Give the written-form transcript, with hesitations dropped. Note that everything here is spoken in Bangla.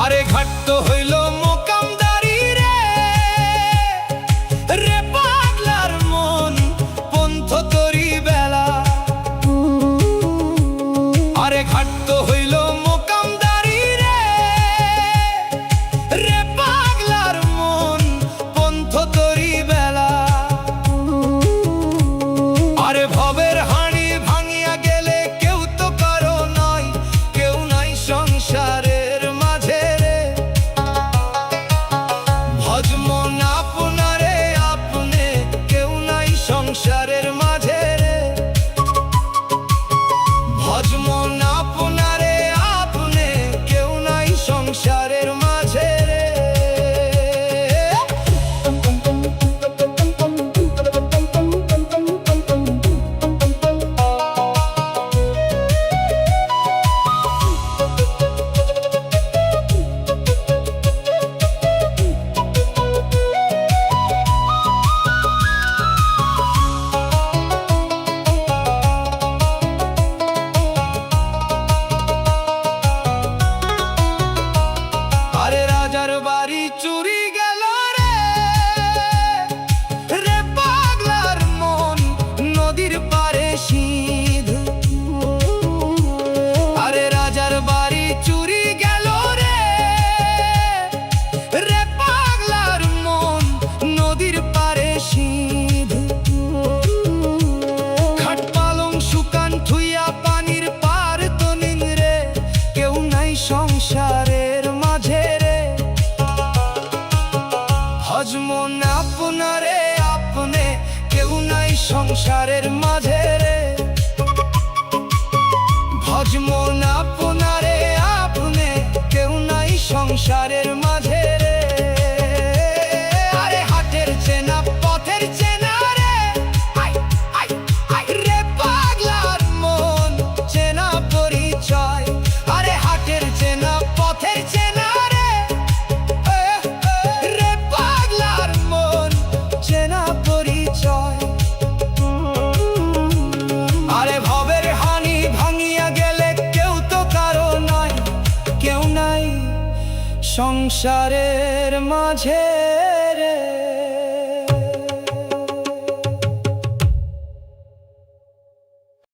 আরে ঘাটতো হইল মোকামদারি রে, রে পাগলার মন পন্থ তরি বেলা। আরে ঘাটতো হইল মোকামদারি রে, রে পাগলার মন পন্থ তরি বেলা। আরে ভবের হাঁড়ি ভাঙিয়া গেলে কেউ তো কারো নয়, কেউ নাই সংসারের মাঝে রে। ভজমন আপনারে আপনে, কেউ নাই সংসারের মাঝে রে। ভজমন আপনারে আপনে, কেউ নাই সংসারের মাঝে রে। আরে রাজার বাড়ি চুরি গেল রে, রে পাগলার মন নদীর পারে সিধ। আরে রাজার বাড়ি চুরি গেল রে, রে পাগলার মন নদীর পারে সিধ। খাট পালং শুকান থুইয়া পানির পার তনিন রে, কেউ নাই সংসারের মাঝে রে। ভজমন আপনারে আপনে, কেউ নাই সংসারের মাঝে রে। ভজমন আপনারে আপনে, কেউ নাই সংসারের মাঝে রে। আরে হাটের চেনা পথের চেনা রে, আই আই আই রে পাগলার মন চেনা পরিচয়। আরে হাটের চেনা পথের চেনা রে, রে পাগলার মন চেনা পরিচয়। আরে ভবের হানি ভাঙিয়া গেলে কেউ তো কারো নয়, কেউ নাই সংসারের মাঝে।